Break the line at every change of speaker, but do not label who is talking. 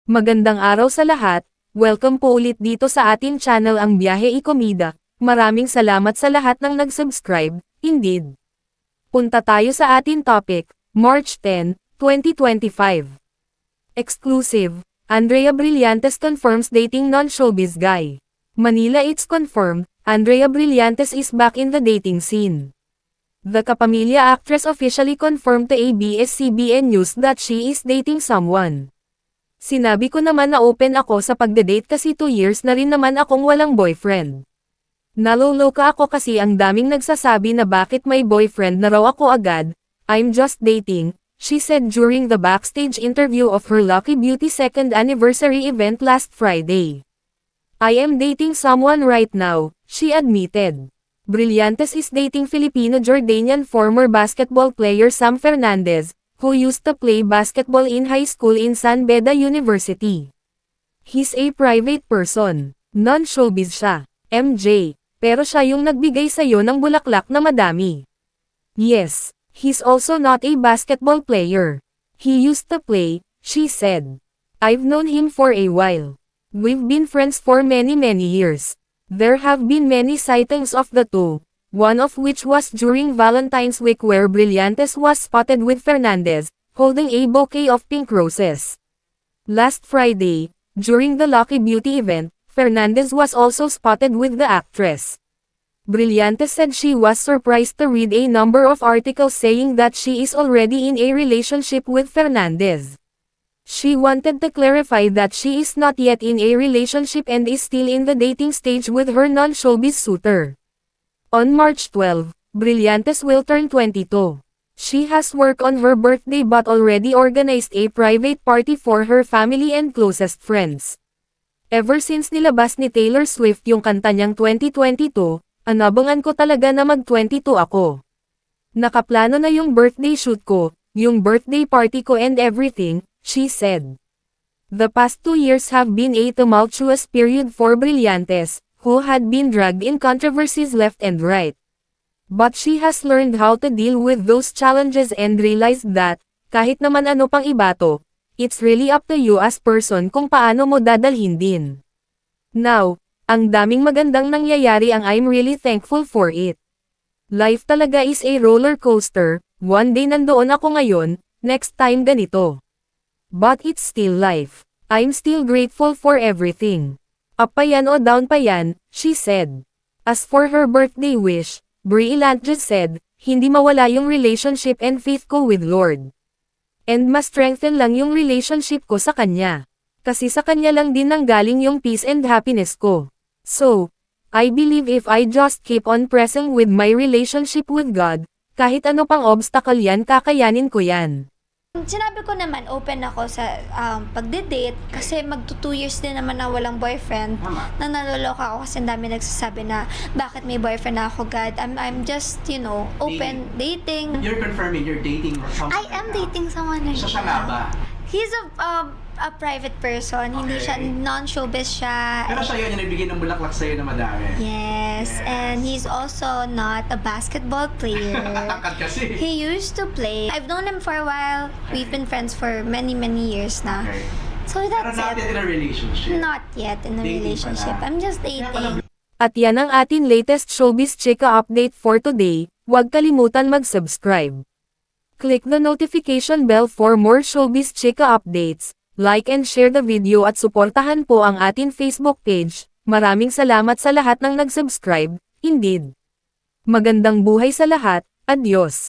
Magandang araw sa lahat, welcome po ulit dito sa ating channel ang Biyahe y Komida. Maraming salamat sa lahat ng nag-subscribe, indeed. Punta tayo sa ating topic, March 10, 2025. Exclusive, Andrea Brillantes confirms dating non-showbiz guy. Manila it's confirmed, Andrea Brillantes is back in the dating scene. The Kapamilya actress officially confirmed to ABS-CBN News that she is dating someone. Sinabi ko naman na open ako sa pagde-date kasi 2 years na rin naman akong walang boyfriend. Naloloka ako kasi ang daming nagsasabi na bakit may boyfriend na raw ako agad. I'm just dating, she said during the backstage interview of her Lucky Beauty 2nd anniversary event last Friday. I am dating someone right now, she admitted. Brillantes is dating Filipino-Jordanian former basketball player Sam Fernandez, who used to play basketball in high school in San Beda University. He's a private person. Non-showbiz siya, MJ, pero siya yung nagbigay sa'yo ng bulaklak na madami. Yes, he's also not a basketball player. He used to play, she said. I've known him for a while. We've been friends for many years. There have been many sightings of the two. One of which was during Valentine's Week where Brillantes was spotted with Fernandez, holding a bouquet of pink roses. Last Friday, during the Lucky Beauty event, Fernandez was also spotted with the actress. Brillantes said she was surprised to read a number of articles saying that she is already in a relationship with Fernandez. She wanted to clarify that she is not yet in a relationship and is still in the dating stage with her non-showbiz suitor. On March 12, Brillantes will turn 22. She has worked on her birthday but already organized a private party for her family and closest friends. Ever since nilabas ni Taylor Swift yung kanta niyang 2022, anabangan ko talaga na mag-22 ako. Nakaplano na yung birthday shoot ko, yung birthday party ko and everything, she said. The past 2 years have been a tumultuous period for Brillantes, who had been dragged in controversies left and right. But she has learned how to deal with those challenges and realized that, kahit naman ano pang ibato, it's really up to you as person kung paano mo dadalhin din. Now, ang daming magandang nangyayari ang I'm really thankful for it. Life talaga is a roller coaster, one day nandoon ako ngayon, next time ganito. But it's still life. I'm still grateful for everything. Up pa yan o down pa yan, she said. As for her birthday wish, Brillantes said, hindi mawala yung relationship and faith ko with Lord. And mas strengthen lang yung relationship ko sa kanya. Kasi sa kanya lang din nanggaling yung peace and happiness ko. So, I believe if I just keep on pressing with my relationship with God, kahit ano pang obstacle yan kakayanin ko yan.
Sinabi ko naman, open ako sa pagde-date kasi magto 2 years din naman na walang boyfriend. Na naloloka ako kasi ang dami nagsasabi na bakit may boyfriend na ako, God. I'm just, open, dating.
You're confirming you're dating someone.
I am dating someone right
So siya nga ba?
He's a private person. Hindi
Okay.
siya, non-showbiz siya.
Pero siya yun yung nagbigay ng bulaklak sa'yo na madami.
Yes, and he's also not a basketball player.
Tangkad kasi.
He used to play. I've known him for a while. We've been friends for many years na.
Okay.
So
Pero
that's
not yet
it.
in a relationship.
Not yet in a
Dating
relationship.
pa lang.
I'm just dating.
At yan ang ating latest showbiz chika update for today, huwag kalimutan mag-subscribe. Click the notification bell for more showbiz chika updates, like and share the video at suportahan po ang ating Facebook page. Maraming salamat sa lahat ng nag-subscribe, indeed. Magandang buhay sa lahat, adios.